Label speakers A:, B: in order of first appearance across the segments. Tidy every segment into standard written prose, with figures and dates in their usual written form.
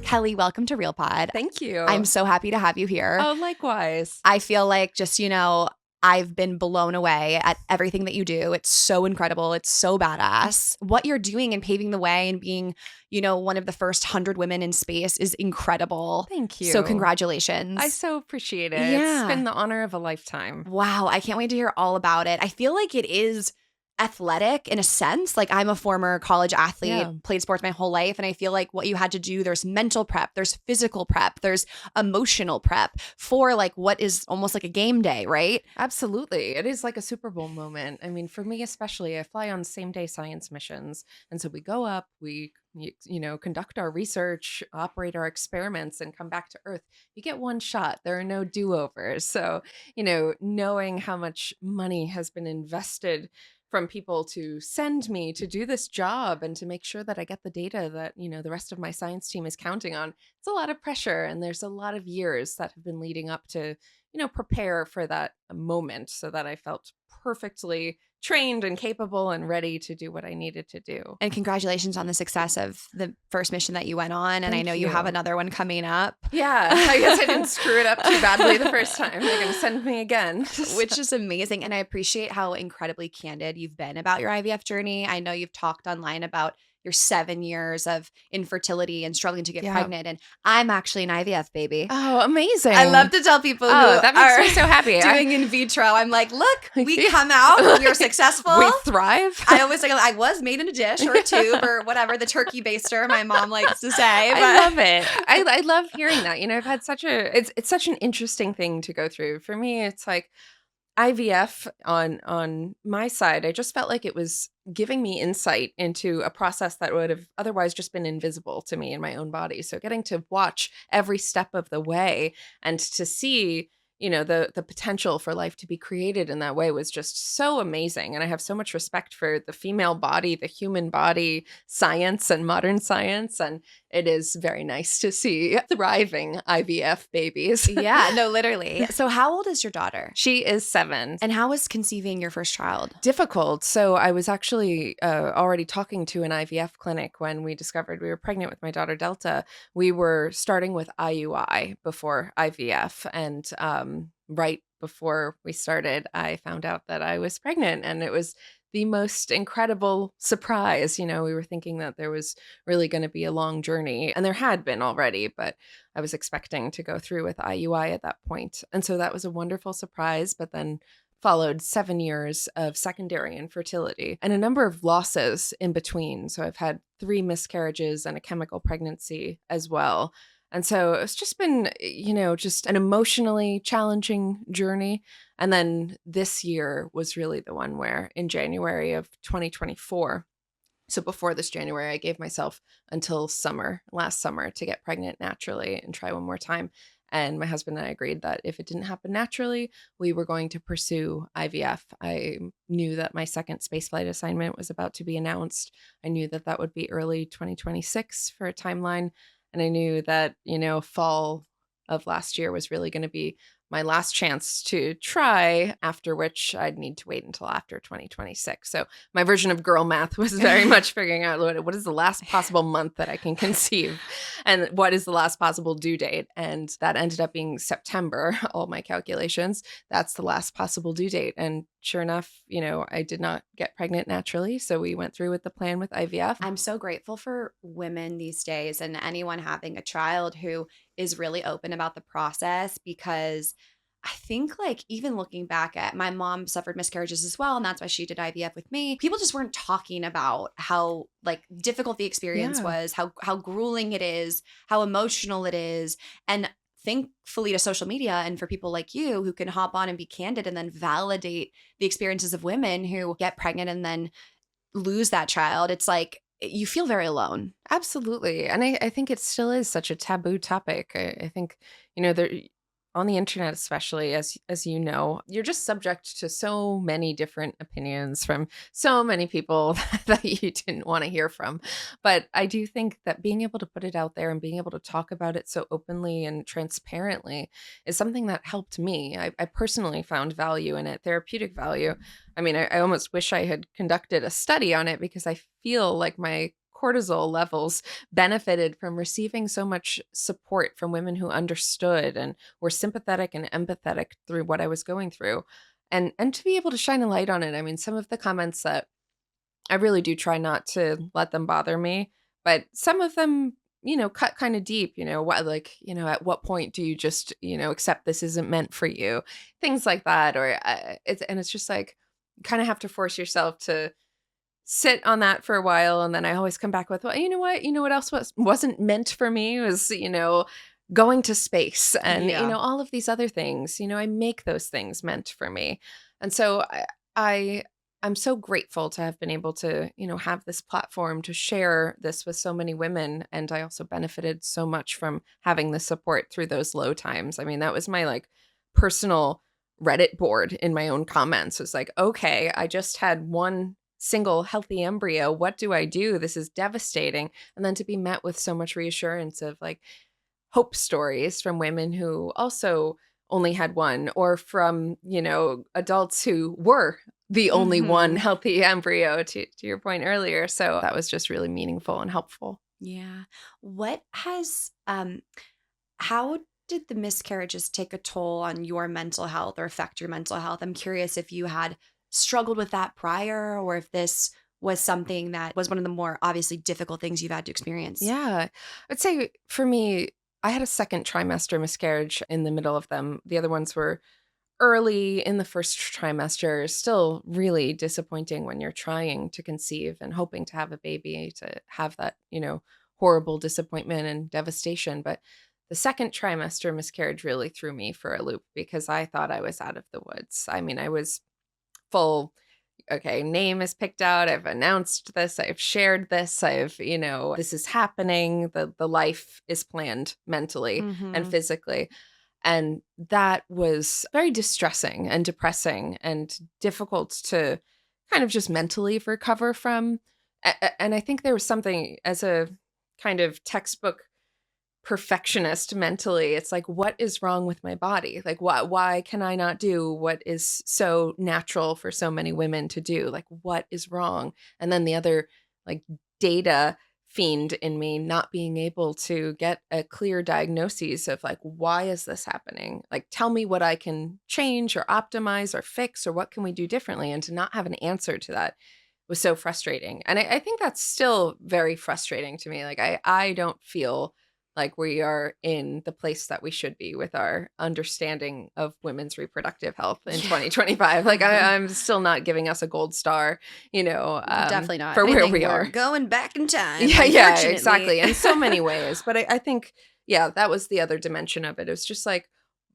A: Kellie, welcome to Real Pod.
B: Thank you.
A: I'm so happy to have you here.
B: Oh, likewise.
A: I feel like I've been blown away at everything that you do. It's so incredible. It's so badass. What you're doing and paving the way and being, one of the first 100 women in space is incredible.
B: Thank you.
A: So congratulations.
B: I so appreciate it.
A: Yeah.
B: It's been the honor of a lifetime.
A: Wow. I can't wait to hear all about it. I feel like it is athletic in a sense. Like I'm a former college athlete, played sports my whole life. And I feel like what you had to do, there's mental prep, there's physical prep, there's emotional prep for like what is almost like a game day, right?
B: Absolutely. It is like a Super Bowl moment. I mean, for me especially, I fly on same day science missions. And so we go up, we conduct our research, operate our experiments, and come back to Earth. You get one shot. There are no do-overs. So, knowing how much money has been invested from people to send me to do this job and to make sure that I get the data that, the rest of my science team is counting on. It's a lot of pressure. And there's a lot of years that have been leading up to, prepare for that moment so that I felt perfectly trained and capable and ready to do what I needed to do.
A: And congratulations on the success of the first mission that you went on. And I know you
B: you
A: have another one coming up.
B: Yeah, I guess I didn't screw it up too badly the first time. They're going to send me again.
A: Which is amazing. And I appreciate how incredibly candid you've been about your IVF journey. I know you've talked online about your 7 years of infertility and struggling to get pregnant. And I'm actually an IVF baby.
B: Oh, amazing.
A: I love to tell people who
B: that makes me so happy.
A: doing in vitro. I'm like, look, we come out, we're successful.
B: We thrive.
A: I always say I was made in a dish or a tube or whatever, the turkey baster my mom likes to say. But
B: I love it. I love hearing that. I've had it's such an interesting thing to go through. For me, it's like IVF on my side, I just felt like it was giving me insight into a process that would have otherwise just been invisible to me in my own body. So getting to watch every step of the way and to see, the potential for life to be created in that way was just so amazing. And I have so much respect for the female body, the human body, science and modern science. And it is very nice to see thriving IVF babies.
A: Yeah, no, literally. So how old is your daughter?
B: She is 7.
A: And how was conceiving your first child?
B: Difficult. So I was actually already talking to an IVF clinic when we discovered we were pregnant with my daughter Delta. We were starting with IUI before IVF. And right before we started, I found out that I was pregnant. And it was the most incredible surprise. We were thinking that there was really going to be a long journey, and there had been already, but I was expecting to go through with IUI at that point. And so that was a wonderful surprise, but then followed 7 years of secondary infertility and a number of losses in between. So I've had 3 miscarriages and a chemical pregnancy as well. And so it's just been, just an emotionally challenging journey. And then this year was really the one where in January of 2024, so before this January, I gave myself until last summer to get pregnant naturally and try one more time. And my husband and I agreed that if it didn't happen naturally, we were going to pursue IVF. I knew that my second spaceflight assignment was about to be announced. I knew that that would be early 2026 for a timeline. And I knew that, fall of last year was really going to be my last chance to try, after which I'd need to wait until after 2026. So my version of girl math was very much figuring out what is the last possible month that I can conceive and what is the last possible due date. And that ended up being September, all my calculations. That's the last possible due date. And sure enough, I did not get pregnant naturally. So we went through with the plan with IVF.
A: I'm so grateful for women these days and anyone having a child who is really open about the process, because I think like even looking back at my mom suffered miscarriages as well. And that's why she did IVF with me. People just weren't talking about how like difficult the experience was, how grueling it is, how emotional it is. And thankfully to social media and for people like you who can hop on and be candid and then validate the experiences of women who get pregnant and then lose that child, it's like you feel very alone.
B: Absolutely. And I think it still is such a taboo topic. I think, there on the internet, especially as you know, you're just subject to so many different opinions from so many people that you didn't want to hear from. But I do think that being able to put it out there and being able to talk about it so openly and transparently is something that helped me. I personally found value in it, therapeutic value. I mean, I almost wish I had conducted a study on it, because I feel like my cortisol levels benefited from receiving so much support from women who understood and were sympathetic and empathetic through what I was going through. And to be able to shine a light on it. I mean, some of the comments that I really do try not to let them bother me, but some of them, cut kind of deep, what, like, at what point do you just, accept this isn't meant for you? Things like that. Or it's just like, kind of have to force yourself to sit on that for a while. And then I always come back with, well, you know what else wasn't meant for me was, going to space and,
A: Yeah.
B: all of these other things, I make those things meant for me. And so I I'm so grateful to have been able to, have this platform to share this with so many women. And I also benefited so much from having the support through those low times. I mean, that was my like personal Reddit board in my own comments. It was like, okay, I just had one single healthy embryo. What do I do? This is devastating. And then to be met with so much reassurance of like hope stories from women who also only had one, or from, adults who were the only one
A: Mhm.
B: healthy embryo, to your point earlier. So that was just really meaningful and helpful.
A: Yeah. What has how did the miscarriages take a toll on your mental health or affect your mental health? I'm curious if you had struggled with that prior or if this was something that was one of the more obviously difficult things you've had to experience.
B: Yeah. I'd say for me, I had a second trimester miscarriage in the middle of them. The other ones were early in the first trimester. Still really disappointing when you're trying to conceive and hoping to have a baby, to have that, horrible disappointment and devastation. But the second trimester miscarriage really threw me for a loop because I thought I was out of the woods. I mean, I was full, okay, name is picked out. I've announced this. I've shared this. This is happening. The life is planned mentally and
A: Mhm.
B: physically. And that was very distressing and depressing and difficult to kind of just mentally recover from. And I think there was something, as a kind of textbook perfectionist mentally, it's like, what is wrong with my body? Like, why can I not do what is so natural for so many women to do? Like, what is wrong? And then the other, like, data fiend in me not being able to get a clear diagnosis of like, why is this happening? Like, tell me what I can change or optimize or fix, or what can we do differently? And to not have an answer to that was so frustrating. And I think that's still very frustrating to me. Like, I don't feel like we are in the place that we should be with our understanding of women's reproductive health in
A: Yeah.
B: 2025. Like, I'm still not giving us a gold star,
A: Definitely not. If
B: for where
A: anything,
B: we
A: we're
B: are.
A: going back in time,
B: Yeah,
A: unfortunately.
B: exactly. In so many ways. But I think, yeah, that was the other dimension of it. It was just like,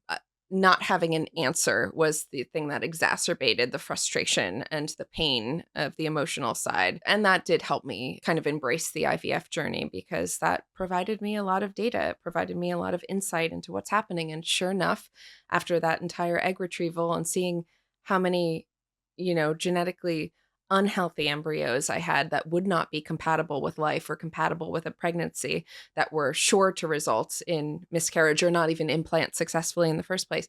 B: uh, not having an answer was the thing that exacerbated the frustration and the pain of the emotional side. And that did help me kind of embrace the IVF journey, because that provided me a lot of data. It provided me a lot of insight into what's happening. And sure enough, after that entire egg retrieval and seeing how many, genetically unhealthy embryos I had that would not be compatible with life or compatible with a pregnancy, that were sure to result in miscarriage or not even implant successfully in the first place,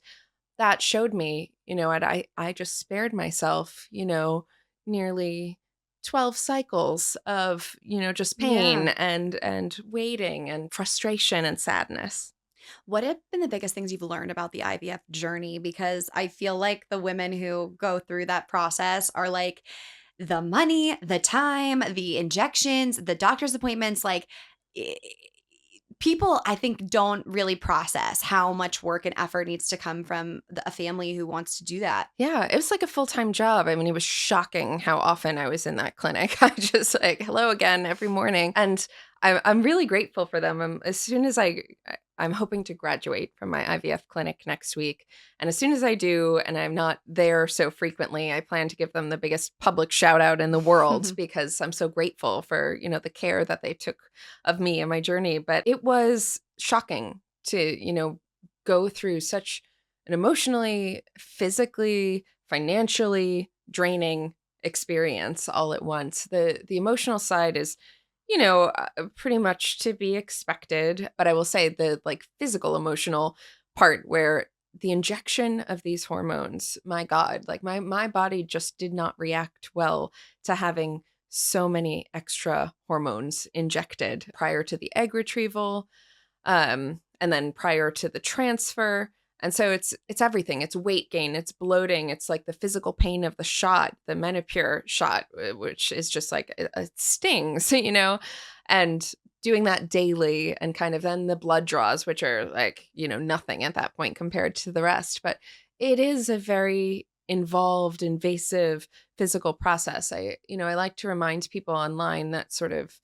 B: that showed me, and I just spared myself, nearly 12 cycles of, just pain
A: Yeah.
B: and waiting and frustration and sadness.
A: What have been the biggest things you've learned about the IVF journey? Because I feel like the women who go through that process are like the money, the time, the injections, the doctor's appointments, like i- people I think don't really process how much work and effort needs to come from a family who wants to do that.
B: Yeah, it was like a full-time job. I mean, it was shocking how often I was in that clinic. I just like, hello again every morning. And I'm really grateful for them. As soon as I'm hoping to graduate from my IVF clinic next week. And as soon as I do, and I'm not there so frequently, I plan to give them the biggest public shout out in the world, because I'm so grateful for, the care that they took of me and my journey. But it was shocking to, go through such an emotionally, physically, financially draining experience all at once. The emotional side is, pretty much to be expected, but I will say the like physical emotional part, where the injection of these hormones, my god, like my body just did not react well to having so many extra hormones injected prior to the egg retrieval, and then prior to the transfer. And so it's everything. It's weight gain, it's bloating, it's like the physical pain of the shot, the Menopur shot, which is just like it stings, and doing that daily, and kind of then the blood draws, which are like, nothing at that point compared to the rest. But it is a very involved, invasive physical process. I like to remind people online that sort of,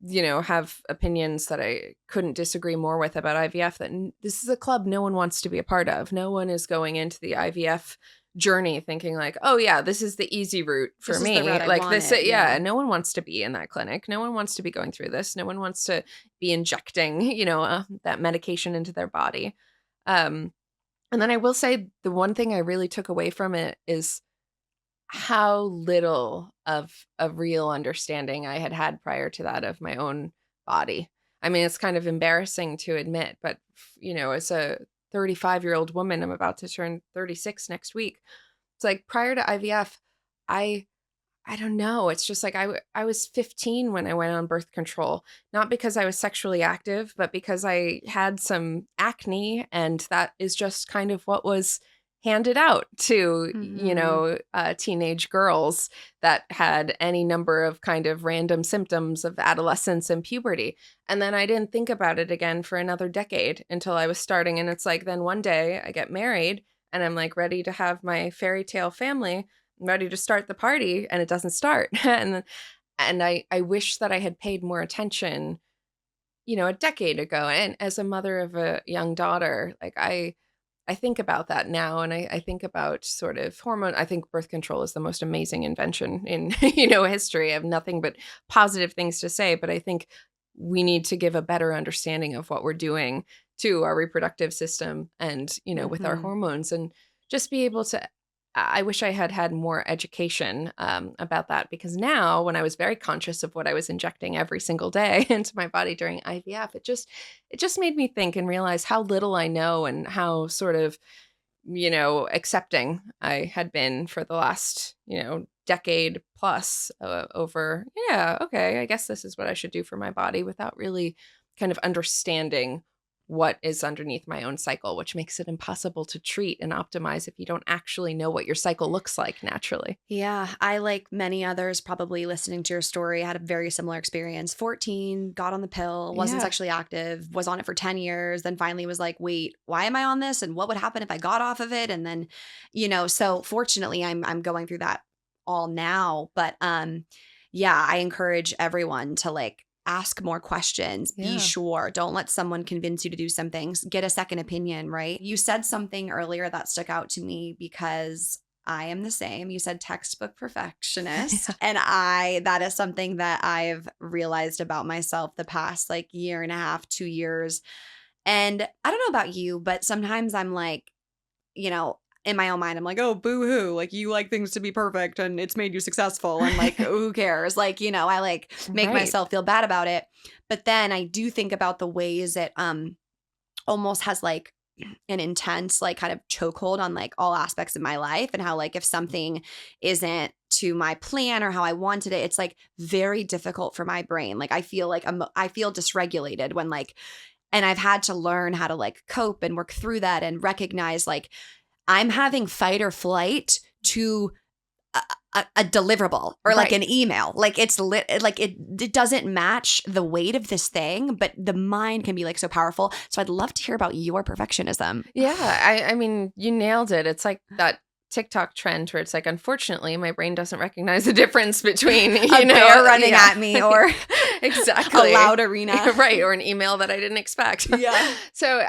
B: have opinions that I couldn't disagree more with about IVF, that this is a club no one wants to be a part of. No one is going into the IVF journey thinking like, oh yeah, this is the easy route for
A: This is the
B: me.
A: route I
B: Like this,
A: wanted.
B: yeah,
A: Yeah.
B: no one wants to be in that clinic. No one wants to be going through this. No one wants to be injecting, that medication into their body. Um, and then I will say the one thing I really took away from it is how little of a real understanding I had had prior to that of my own body. I mean, it's kind of embarrassing to admit, but as a 35-year-old woman, I'm about to turn 36 next week. It's like prior to IVF, I I don't know. It's just like I was 15 when I went on birth control, not because I was sexually active, but because I had some acne, and that is just kind of what was handed out to,
A: Mhm.
B: teenage girls that had any number of kind of random symptoms of adolescence and puberty. And then I didn't think about it again for another decade until I was starting. And it's like, then one day I get married and I'm like ready to have my fairy tale family, ready to start the party, and it doesn't start. And I wish that I had paid more attention, a decade ago. And as a mother of a young daughter, like I think about that now, and I think about sort of hormone. I think birth control is the most amazing invention in history. I have nothing but positive things to say, but I think we need to give a better understanding of what we're doing to our reproductive system, and with our
A: Mhm.
B: hormones, and just be able to. I wish I had had more education about that, because now, when I was very conscious of what I was injecting every single day into my body during IVF, it just made me think and realize how little I know, and how sort of, accepting I had been for the last, decade plus, over, yeah, okay, I guess this is what I should do for my body, without really kind of understanding what is underneath my own cycle, which makes it impossible to treat and optimize if you don't actually know what your cycle looks like naturally.
A: Yeah, I, like many others probably listening to your story, had a very similar experience. 14, got on the pill, wasn't
B: Yeah.
A: sexually active, was on it for 10 years, then finally was like, "Wait, why am I on this? And what would happen if I got off of it?" And then, so fortunately I'm going through that all now, but yeah, I encourage everyone to like ask more questions. Be
B: Yeah.
A: sure. Don't let someone convince you to do some things. Get a second opinion, right? You said something earlier that stuck out to me because I am the same. You said textbook perfectionist.
B: Yeah.
A: And that is something that I've realized about myself the past like year and a half, 2 years. And I don't know about you, but sometimes I'm like, you know, in my own mind, I'm like, oh, boo hoo. Like, you like things to be perfect and it's made you successful. And like, who cares? Like, I like make
B: Right.
A: myself feel bad about it. But then I do think about the ways it almost has like an intense like kind of chokehold on like all aspects of my life, and how like if something isn't to my plan or how I wanted it, it's like very difficult for my brain. Like I feel like I feel dysregulated when like, and I've had to learn how to like cope and work through that and recognize like I'm having fight or flight to a deliverable or like
B: Right.
A: an email. Like it's like it doesn't match the weight of this thing, but the mind can be like so powerful. So I'd love to hear about your perfectionism.
B: Yeah, I mean, you nailed it. It's like that TikTok trend where it's like, unfortunately, my brain doesn't recognize the difference between,
A: A bear running
B: yeah,
A: at me or a
B: exactly.
A: loud arena.
B: Right, or an email that I didn't expect.
A: Yeah.
B: So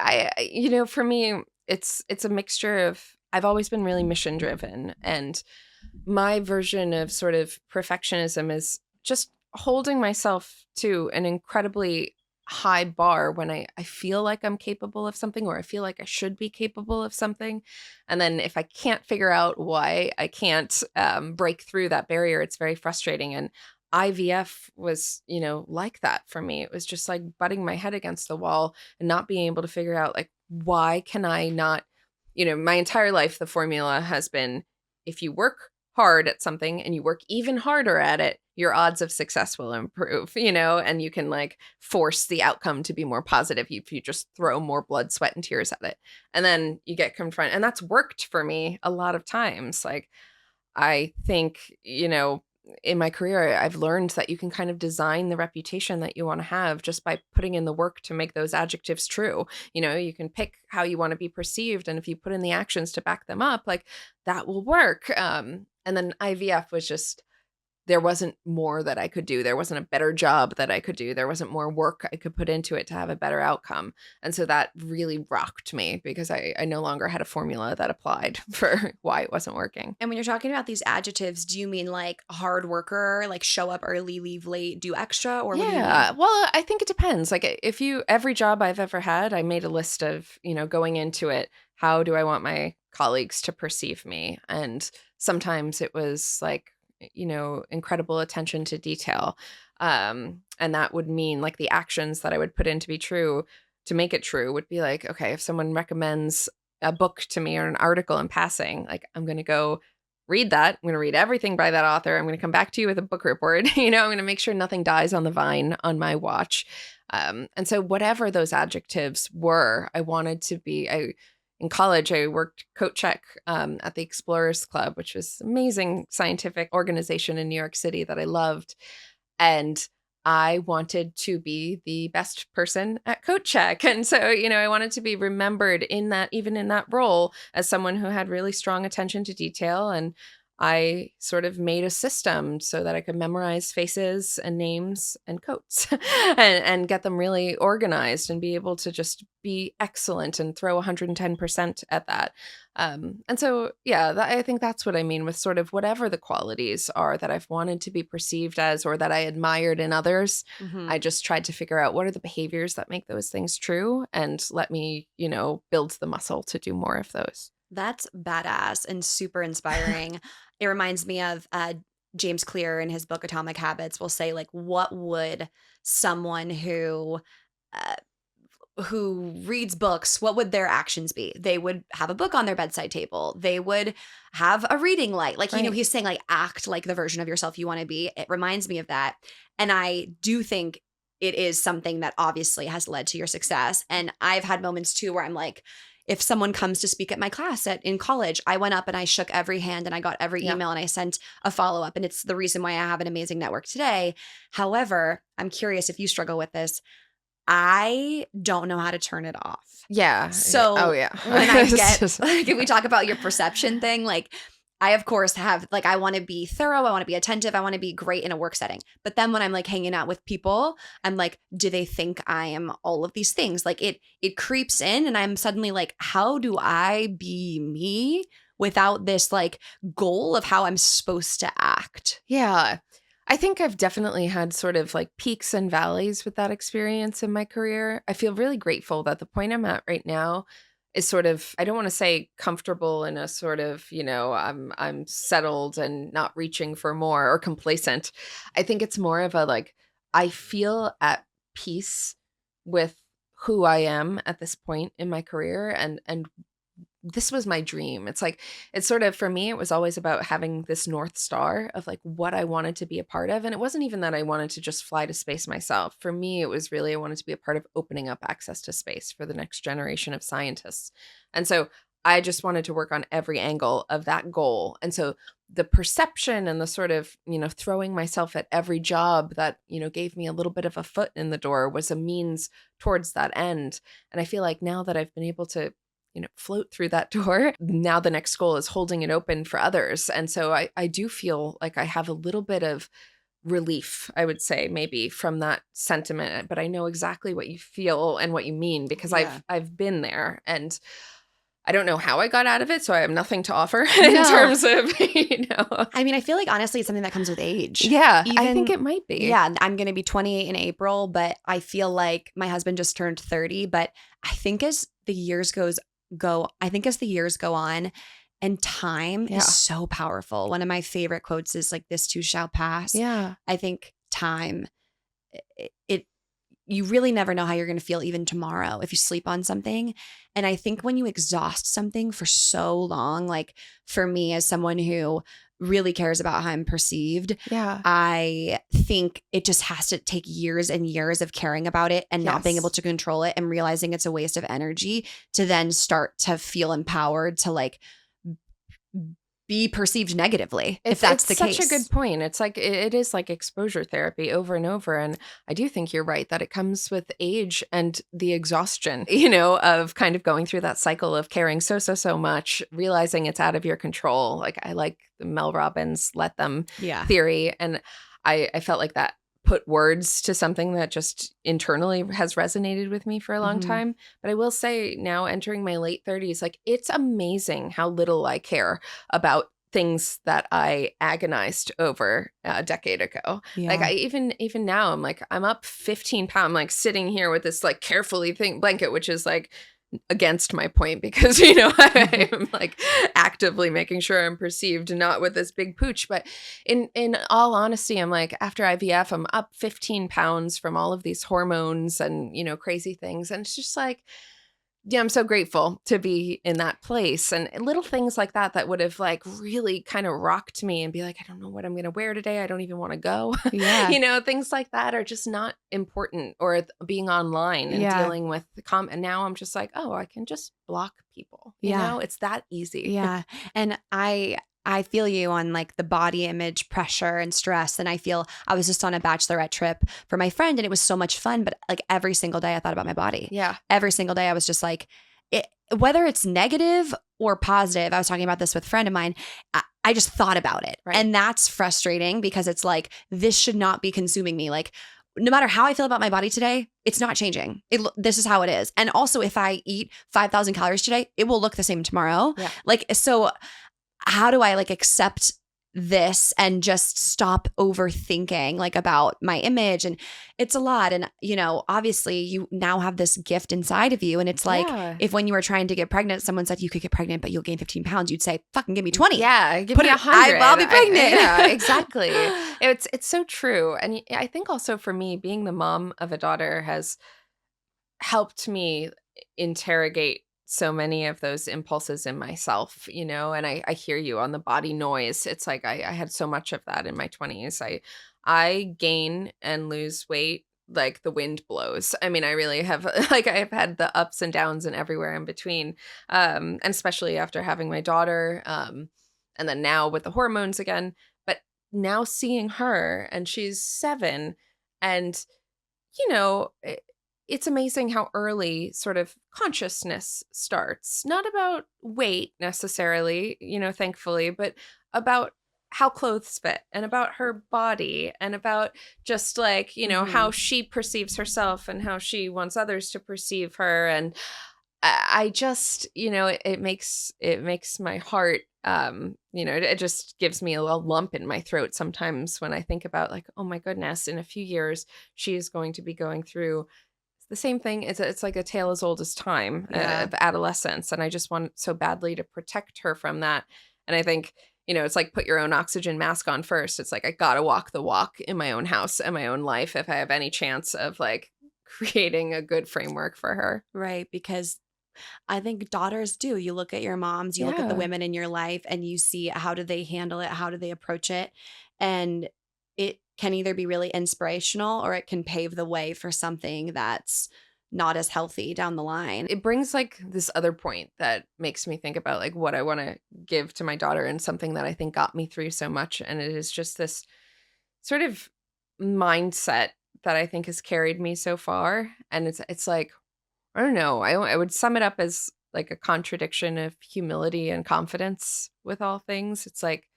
B: for me, it's a mixture of, I've always been really mission driven, and my version of sort of perfectionism is just holding myself to an incredibly high bar when I feel like I'm capable of something, or I feel like I should be capable of something. And then if I can't figure out why I can't break through that barrier, it's very frustrating. And IVF was, like that for me. It was just like butting my head against the wall and not being able to figure out, like, why can I not, my entire life, the formula has been, if you work hard at something and you work even harder at it, your odds of success will improve, you know, and you can like force the outcome to be more positive if you just throw more blood, sweat, and tears at it. And then you get confronted. And that's worked for me a lot of times. Like, I think, you know, in my career, I've learned that you can kind of design the reputation that you want to have just by putting in the work to make those adjectives true. You know, you can pick how you want to be perceived. And if you put in the actions to back them up, like that will work. And then IVF was just, there wasn't more that I could do. There wasn't a better job that I could do. There wasn't more work I could put into it to have a better outcome. And so that really rocked me because I no longer had a formula that applied for why it wasn't working.
A: And when you're talking about these adjectives, do you mean like hard worker, like show up early, leave late, do extra, or what do you mean?
B: Yeah. Well, I think it depends. Like if you, every job I've ever had, I made a list of, you know, going into it, how do I want my colleagues to perceive me? And sometimes it was like, you know, incredible attention to detail. And that would mean like the actions that I would put in to be true, to make it true, would be like, okay, if someone recommends a book to me or an article in passing, like I'm going to go read that. I'm going to read everything by that author. I'm going to come back to you with a book report. You know, I'm going to make sure nothing dies on the vine on my watch. And so whatever those adjectives were, I wanted to be, in college, I worked coat check at the Explorers Club, which was an amazing scientific organization in New York City that I loved. And I wanted to be the best person at coat check. And so, you know, I wanted to be remembered in that, even in that role, as someone who had really strong attention to detail. And I sort of made a system so that I could memorize faces and names and coats and get them really organized and be able to just be excellent and throw 110% at that. And so, yeah, I think that's what I mean with sort of whatever the qualities are that I've wanted to be perceived as or that I admired in others.
A: Mm-hmm.
B: I just tried to figure out what are the behaviors that make those things true and let me, you know, build the muscle to do more of those.
A: That's badass and super inspiring. It reminds me of James Clear in his book Atomic Habits will say like, what would someone uh, who reads books, what would their actions be? They would have a book on their bedside table. They would have a reading light. Like, you know,
B: Right.
A: he's saying like act like the version of yourself you want to be. It reminds me of that. And I do think it is something that obviously has led to your success. And I've had moments too where I'm like, if someone comes to speak at my class in college, I went up and I shook every hand and I got every
B: Yeah.
A: email and I sent a follow-up. And it's the reason why I have an amazing network today. However, I'm curious if you struggle with this. I don't know how to turn it off.
B: Yeah.
A: So
B: Oh, yeah.
A: when I get, like, if we talk about your perception thing, like I, of course, have like, I want to be thorough. I want to be attentive. I want to be great in a work setting. But then when I'm like hanging out with people, I'm like, do they think I am all of these things? Like it creeps in and I'm suddenly like, how do I be me without this like goal of how I'm supposed to act?
B: Yeah. I think I've definitely had sort of like peaks and valleys with that experience in my career. I feel really grateful that the point I'm at right now is sort of, I don't want to say comfortable in a sort of, you know, I'm settled and not reaching for more or complacent. I think it's more of a like I feel at peace with who I am at this point in my career and this was my dream. It's like, it's sort of, for me, it was always about having this North Star of like what I wanted to be a part of. And it wasn't even that I wanted to just fly to space myself. For me, it was really, I wanted to be a part of opening up access to space for the next generation of scientists. And so I just wanted to work on every angle of that goal. And so the perception and the sort of, you know, throwing myself at every job that, you know, gave me a little bit of a foot in the door was a means towards that end. And I feel like now that I've been able to, you know, float through that door. Now the next goal is holding it open for others. And so I do feel like I have a little bit of relief, I would say, maybe from that sentiment, but I know exactly what you feel and what you mean because
A: Yeah.
B: I've been there and I don't know how I got out of it. So I have nothing to offer in
A: No.
B: terms of, you know.
A: I mean, I feel like honestly, it's something that comes with age.
B: Yeah, I
A: Even-
B: think it might be.
A: Yeah, I'm going to be 28 in April, but I feel like my husband just turned 30. But I think as the years as the years go on, and time
B: Yeah.
A: is so powerful. One of my favorite quotes is like, "This too shall pass."
B: Yeah.
A: I think time, it you really never know how you're going to feel even tomorrow if you sleep on something. And I think when you exhaust something for so long, like for me as someone who really cares about how I'm perceived.
B: Yeah.
A: I think it just has to take years and years of caring about it and not being able
B: Yes.
A: to control it and realizing it's a waste of energy to then start to feel empowered to like be perceived negatively if that's
B: It's
A: the
B: such a good
A: case.
B: point. It's like it is like exposure therapy over and over, and I do think you're right that it comes with age and the exhaustion, of kind of going through that cycle of caring so much, realizing it's out of your control. Like I like the Mel Robbins "let them"
A: Yeah.
B: theory, and I felt like that put words to something that just internally has resonated with me for a long
A: Mhm.
B: time. But I will say now entering my late 30s, like it's amazing how little I care about things that I agonized over a decade ago. Like
A: Yeah.
B: I even now I'm like I'm up 15 pounds. I'm like sitting here with this like carefully think blanket, which is like against my point because I'm like actively making sure I'm perceived not with this big pooch. But in all honesty, I'm like after IVF, I'm up 15 pounds from all of these hormones and crazy things. And it's just like yeah, I'm so grateful to be in that place and little things like that that would have like really kind of rocked me and be like, I don't know what I'm going to wear today. I don't even want to go.
A: Yeah.
B: Things like that are just not important or being online and
A: Yeah.
B: dealing with and now I'm just like, oh, I can just block people.
A: Yeah.
B: It's that easy.
A: Yeah. And I feel you on like the body image pressure and stress. And I was just on a bachelorette trip for my friend and it was so much fun. But like every single day I thought about my body.
B: Yeah.
A: Every single day I was just like, whether it's negative or positive, I was talking about this with a friend of mine. I just thought about it.
B: Right.
A: And that's frustrating because it's like, this should not be consuming me. Like, no matter how I feel about my body today, it's not changing. This is how it is. And also, if I eat 5,000 calories today, it will look the same tomorrow.
B: Yeah.
A: Like, so how do I like accept this and just stop overthinking like about my image? And it's a lot. And, obviously you now have this gift inside of you. And it's like,
B: Yeah.
A: if when you were trying to get pregnant, someone said you could get pregnant, but you'll gain 15 pounds, you'd say, fucking give me 20.
B: Yeah, give
A: Put
B: me
A: it-
B: 100.
A: I'll be pregnant.
B: Yeah, exactly. It's so true. And I think also for me, being the mom of a daughter has helped me interrogate so many of those impulses in myself, and I hear you on the body noise. It's like I had so much of that in my 20s. I gain and lose weight like the wind blows. I mean, I really have like I've had the ups and downs and everywhere in between. And especially after having my daughter, and then now with the hormones again. But now seeing her and she's 7 and it's amazing how early sort of consciousness starts. Not about weight necessarily, thankfully, but about how clothes fit and about her body and about just like, how
A: Mhm.
B: she perceives herself and how she wants others to perceive her. And I just, it makes my heart, it just gives me a little lump in my throat sometimes when I think about like, oh my goodness, in a few years, she is going to be going through the same thing. It's like a tale as old as time
A: Yeah.
B: of adolescence. And I just want so badly to protect her from that. And I think, it's like put your own oxygen mask on first. It's like I gotta walk the walk in my own house and my own life if I have any chance of like creating a good framework for her.
A: Right. Because I think daughters do. You look at your moms, you look at the
B: Yeah.
A: women in your life, and you see how do they handle it? How do they approach it? And it can either be really inspirational or it can pave the way for something that's not as healthy down the line.
B: It brings like this other point that makes me think about like what I want to give to my daughter and something that I think got me through so much. And it is just this sort of mindset that I think has carried me so far. And it's like, I don't know. I would sum it up as like a contradiction of humility and confidence with all things. It's like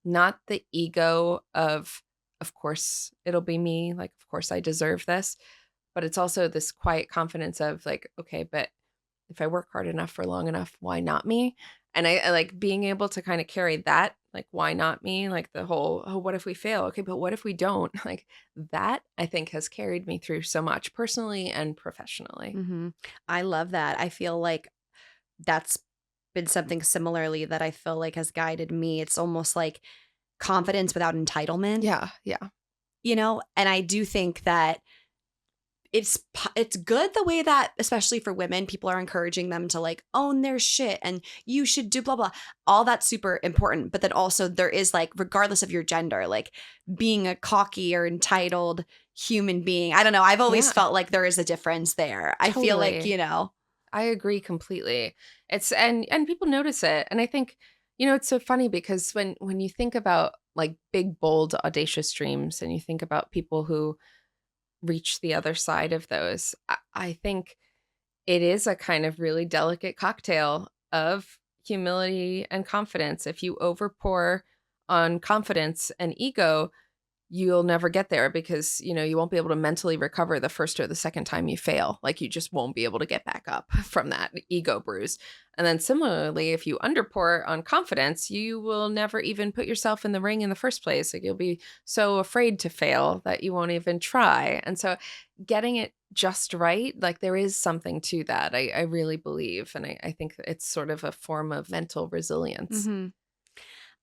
B: not the ego of course it'll be me. Like, of course I deserve this. But it's also this quiet confidence of like, okay, but if I work hard enough for long enough, why not me? And I like being able to kind of carry that, like, why not me? Like the whole, oh, what if we fail? Okay, but what if we don't? Like that, I think has carried me through so much personally and professionally.
A: Mhm. I love that. I feel like that's been something similarly that I feel like has guided me. It's almost like confidence without entitlement,
B: Yeah, yeah.
A: And I do think that it's good the way that, especially for women, people are encouraging them to like own their shit and you should do blah blah. All that's super important, but then also there is like, regardless of your gender, like being a cocky or entitled human being. I don't know. I've always
B: Yeah,
A: felt like there is a difference there. I feel like,
B: totally. I agree completely. It's and people notice it. And I think, it's so funny because when you think about like big, bold, audacious dreams and you think about people who reach the other side of those, I think it is a kind of really delicate cocktail of humility and confidence. If you overpour on confidence and ego, you'll never get there because, you won't be able to mentally recover the first or the second time you fail. Like you just won't be able to get back up from that ego bruise. And then similarly, if you underpour on confidence, you will never even put yourself in the ring in the first place. Like you'll be so afraid to fail that you won't even try. And so getting it just right, like there is something to that. I really believe. And I think it's sort of a form of mental resilience.
A: hmm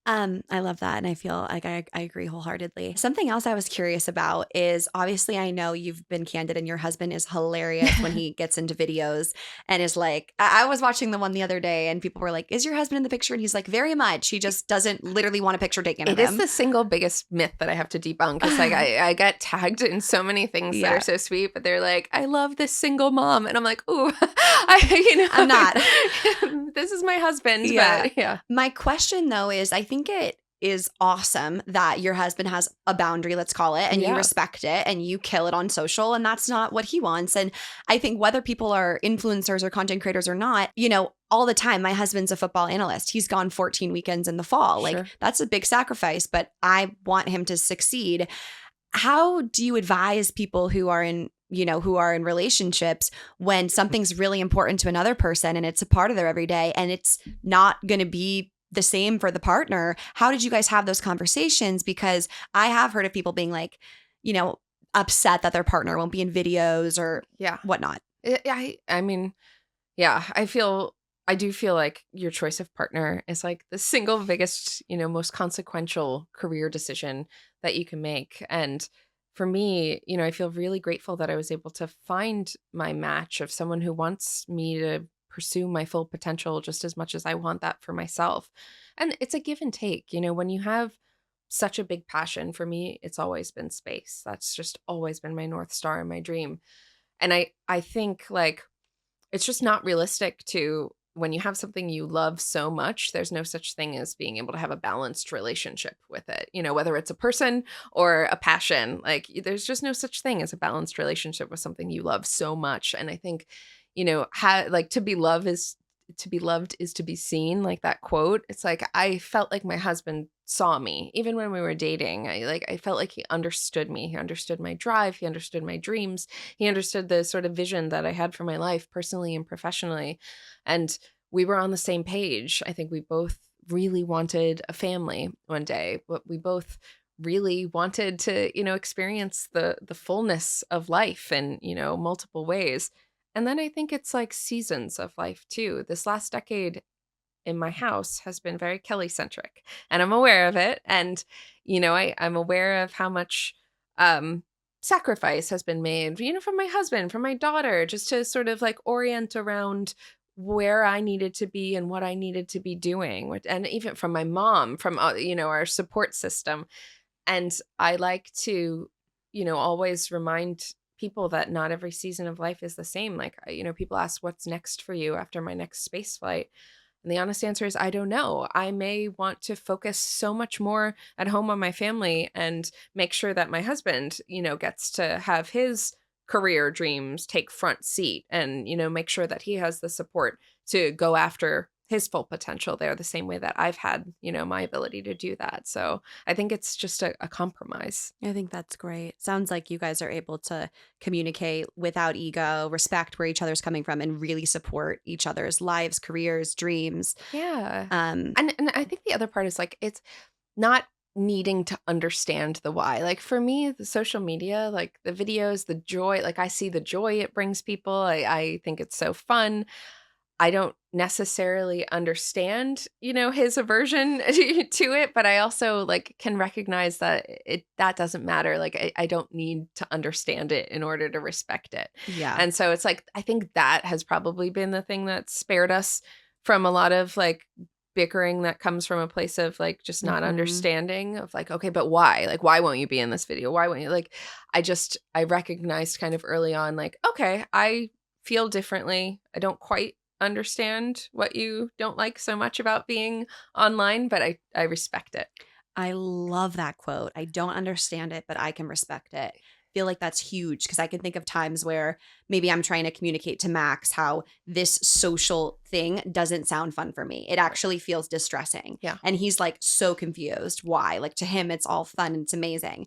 A: I love that. And I feel like I agree wholeheartedly. Something else I was curious about is, obviously, I know you've been candid and your husband is hilarious when he gets into videos and is like, I was watching the one the other day and people were like, is your husband in the picture? And he's like, very much. He just doesn't literally want a picture taken of
B: It is
A: him.
B: the single biggest myth that I have to debunk. It's like I get tagged in so many things that are
A: Yeah,
B: so sweet, but they're like, I love this single mom. And I'm like, ooh, I,
A: I'm not.
B: this is my husband,
A: Yeah.
B: but yeah.
A: My question though is, I think it is awesome that your husband has a boundary, let's call it, and you
B: Yeah,
A: respect it and you kill it on social, and that's not what he wants. And I think whether people are influencers or content creators or not, all the time, my husband's a football analyst. He's gone 14 weekends in the fall. Like
B: sure.
A: that's a big sacrifice, but I want him to succeed. How do you advise people who are in relationships when something's really important to another person and it's a part of their everyday and it's not going to be the same for the partner? How did you guys have those conversations? Because I have heard of people being like, you know, upset that their partner won't be in videos or
B: Yeah.
A: whatnot.
B: I mean, yeah, I do feel like your choice of partner is like the single biggest, most consequential career decision that you can make. And for me, I feel really grateful that I was able to find my match of someone who wants me to pursue my full potential just as much as I want that for myself. And it's a give and take, when you have such a big passion for me, it's always been space. That's just always been my North Star and my dream. And I think like it's just not realistic to when you have something you love so much, there's no such thing as being able to have a balanced relationship with it. Whether it's a person or a passion, like there's just no such thing as a balanced relationship with something you love so much. And I think, like to be loved is to be seen, like that quote. It's like I felt like my husband saw me even when we were dating. I felt like he understood me. He understood my drive, he understood my dreams, he understood the sort of vision that I had for my life personally and professionally. And we were on the same page. I think we both really wanted a family one day, but we both really wanted to, experience the fullness of life in, multiple ways. And then I think it's like seasons of life too. This last decade in my house has been very Kelly centric, and I'm aware of it. And, I'm aware of how much sacrifice has been made, from my husband, from my daughter, just to sort of like orient around where I needed to be and what I needed to be doing. And even from my mom, from, our support system. And I like to, always remind people that not every season of life is the same. Like, people ask, what's next for you after my next space flight? And the honest answer is, I don't know. I may want to focus so much more at home on my family and make sure that my husband, gets to have his career dreams take front seat and, make sure that he has the support to go after his full potential there the same way that I've had, my ability to do that. So I think it's just a compromise.
A: I think that's great. Sounds like you guys are able to communicate without ego, respect where each other's coming from, and really support each other's lives, careers, dreams.
B: Yeah.
A: Um,
B: And I think the other part is like it's not needing to understand the why. Like for me, the social media, like the videos, the joy, like I see the joy it brings people. I think it's so fun. I don't necessarily understand, his aversion to it, but I also, like, can recognize that that doesn't matter. Like, I don't need to understand it in order to respect it.
A: Yeah.
B: And so it's like, I think that has probably been the thing that spared us from a lot of, like, bickering that comes from a place of, like, just not
A: Mhm.
B: understanding of, like, okay, but why? Like, why won't you be in this video? Why won't you? Like, I recognized kind of early on, like, okay, I feel differently. I don't quite understand what you don't like so much about being online, but I respect it.
A: I love that quote. I don't understand it, but I can respect it. Feel like that's huge because I can think of times where maybe I'm trying to communicate to Max how this social thing doesn't sound fun for me. It
B: Right.
A: actually feels distressing.
B: Yeah.
A: And he's like so confused. Why? Like to him, it's all fun and it's amazing.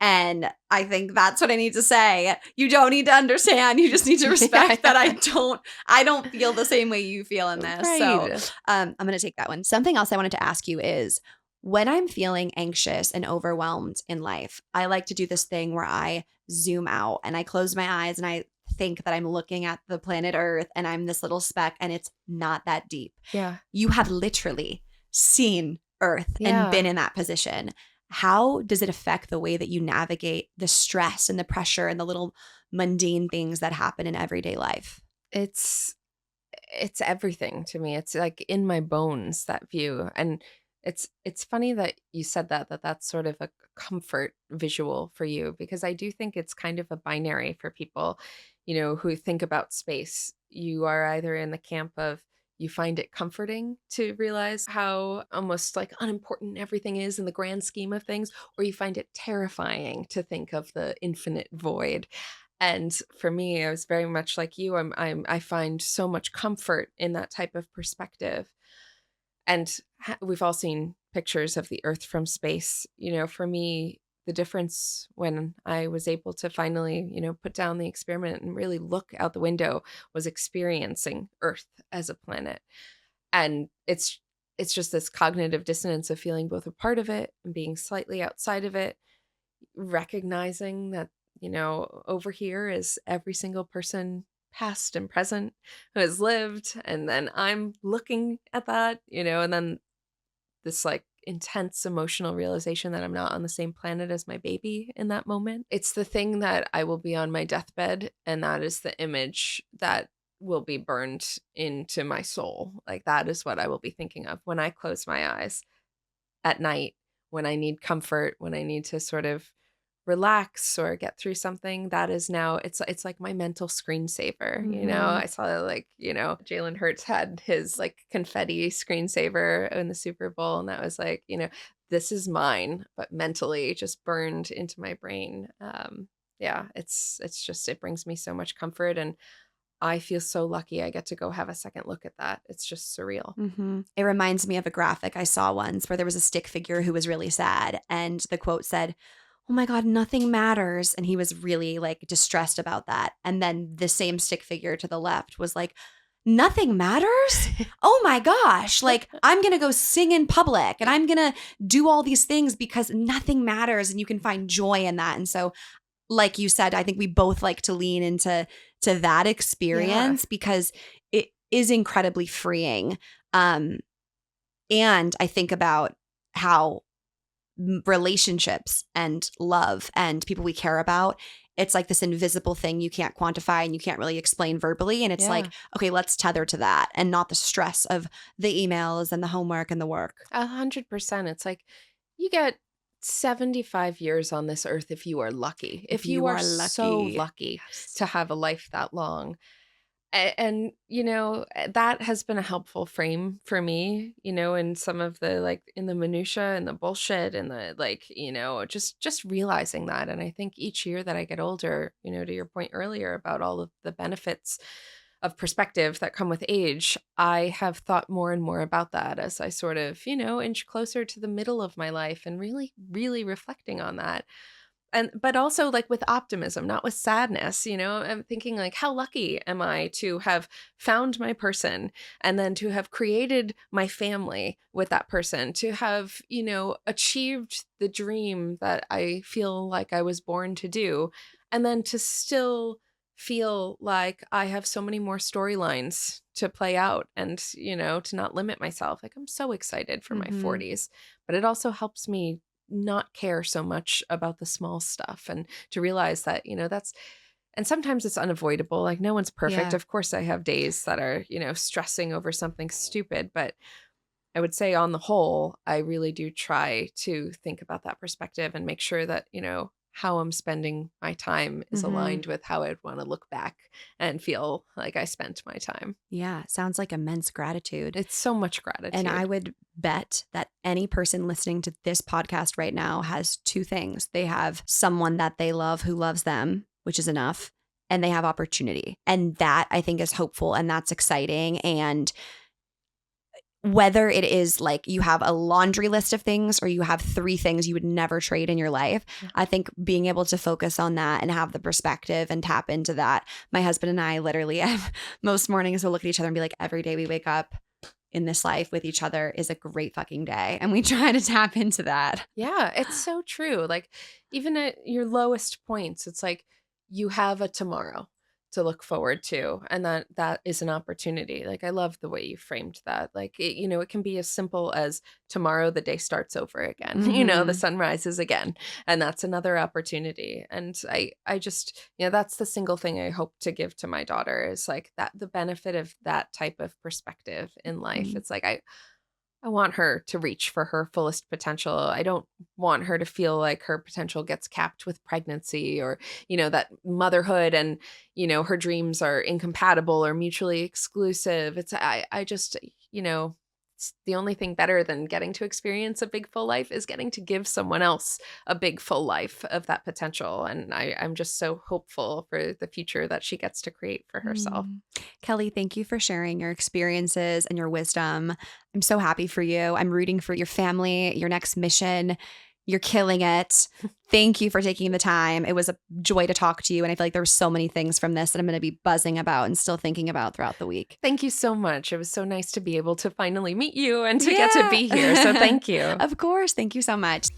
A: And I think that's what I need to say. You don't need to understand. You just need to respect that
B: Yeah.
A: I don't feel the same way you feel in this. So
B: Right.
A: I'm gonna take that one. Something else I wanted to ask you is when I'm feeling anxious and overwhelmed in life, I like to do this thing where I zoom out and I close my eyes and I think that I'm looking at the planet Earth and I'm this little speck and it's not that deep.
B: Yeah.
A: You have literally seen Earth and been
B: Yeah.
A: in that position. How does it affect the way that you navigate the stress and the pressure and the little mundane things that happen in everyday life?
B: It's it's everything to me. It's like in my bones, that view. And it's funny that you said that's sort of a comfort visual for you, because I do think it's kind of a binary for people, who think about space. You are either in the camp of you find it comforting to realize how almost like unimportant everything is in the grand scheme of things, or you find it terrifying to think of the infinite void. And for me, I was very much like you. I find so much comfort in that type of perspective. And we've all seen pictures of the Earth from space. For me, the difference when I was able to finally, put down the experiment and really look out the window was experiencing Earth as a planet. And it's just this cognitive dissonance of feeling both a part of it and being slightly outside of it, recognizing that, over here is every single person, past and present, who has lived. And then I'm looking at that, and then this like intense emotional realization that I'm not on the same planet as my baby in that moment. It's the thing that I will be on my deathbed, and that is the image that will be burned into my soul. Like, that is what I will be thinking of when I close my eyes at night, when I need comfort, when I need to sort of relax or get through something. That is now, it's like my mental screensaver.
A: Mhm.
B: I saw, like, Jalen Hurts had his like confetti screensaver in the Super Bowl, and that was like, this is mine, but mentally just burned into my brain. Yeah, it's just, it brings me so much comfort, and I feel so lucky I get to go have a second look at that. It's just surreal.
A: Mhm. It reminds me of a graphic I saw once where there was a stick figure who was really sad, and the quote said, "Oh my god, nothing matters," and he was really, like, distressed about that, and then the same stick figure to the left was like, "Nothing matters? Oh my gosh, like, I'm gonna go sing in public, and I'm gonna do all these things because nothing matters," and you can find joy in that, and so like you said, I think we both like to lean into that
B: Yeah.
A: experience because it is incredibly freeing. Um, and I think about how relationships and love and people we care about, it's like this invisible thing you can't quantify and you can't really explain verbally. And it's
B: Yeah.
A: like, okay, let's tether to that and not the stress of the emails and the homework and the work.
B: 100%. It's like you get 75 years on this earth if you are lucky.
A: If
B: If you
A: you
B: are
A: are
B: so
A: lucky.
B: lucky
A: Yes.
B: to have a life that long. And, that has been a helpful frame for me, in some of the, like, in the minutia and the bullshit and the, like, just realizing that. And I think each year that I get older, to your point earlier about all of the benefits of perspective that come with age, I have thought more and more about that as I sort of, inch closer to the middle of my life and really, really reflecting on that. And but also, like, with optimism, not with sadness. I'm thinking, like, how lucky am I to have found my person, and then to have created my family with that person, to have, achieved the dream that I feel like I was born to do, and then to still feel like I have so many more storylines to play out and, to not limit myself. Like I'm so excited for my
A: Mhm.
B: 40s, but it also helps me not care so much about the small stuff and to realize that, and sometimes it's unavoidable. Like no one's perfect.
A: Yeah.
B: Of course, I have days that are, stressing over something stupid, but I would say on the whole, I really do try to think about that perspective and make sure that, how I'm spending my time is
A: Mhm.
B: aligned with how I'd want to look back and feel like I spent my time.
A: Yeah, sounds like immense gratitude.
B: It's so much
A: And I
B: gratitude.
A: would bet that any person listening to this podcast right now has two things. They have someone that they love who loves them, which is enough, and they have opportunity. And that I think is hopeful and that's exciting. And whether it is like you have a laundry list of things or you have three things you would never trade in your life,
B: Yeah.
A: I think being able to focus on that and have the perspective and tap into that. My husband and I literally have most mornings we'll look at each other and be like, every day we wake up in this life with each other is a great fucking day. And we try to tap into that.
B: Yeah, it's so true. Like even at your lowest points, it's like you have a tomorrow to look forward to and that is an opportunity. Like I love the way you framed that. Like it can be as simple as tomorrow the day starts over again. The
A: Mhm.
B: sun rises again and that's another opportunity. And I just, that's the single thing I hope to give to my daughter is like that the benefit of that type of perspective in life.
A: Mhm.
B: It's like I want her to reach for her fullest potential. I don't want her to feel like her potential gets capped with pregnancy or, that motherhood and, her dreams are incompatible or mutually exclusive. I just, it's the only thing better than getting to experience a big full life is getting to give someone else a big full life of that potential. And I'm just so hopeful for the future that she gets to create for herself.
A: Mm. Kelly, thank you for sharing your experiences and your wisdom. I'm so happy for you. I'm rooting for your family, your next mission. You're killing it. Thank you for taking the time. It was a joy to talk to you. And I feel like there were so many things from this that I'm going to be buzzing about and still thinking about throughout the week.
B: Thank you so much. It was so nice to be able to finally meet you and to get to
A: Yeah.
B: be here. So thank you.
A: Of course. Thank you so much.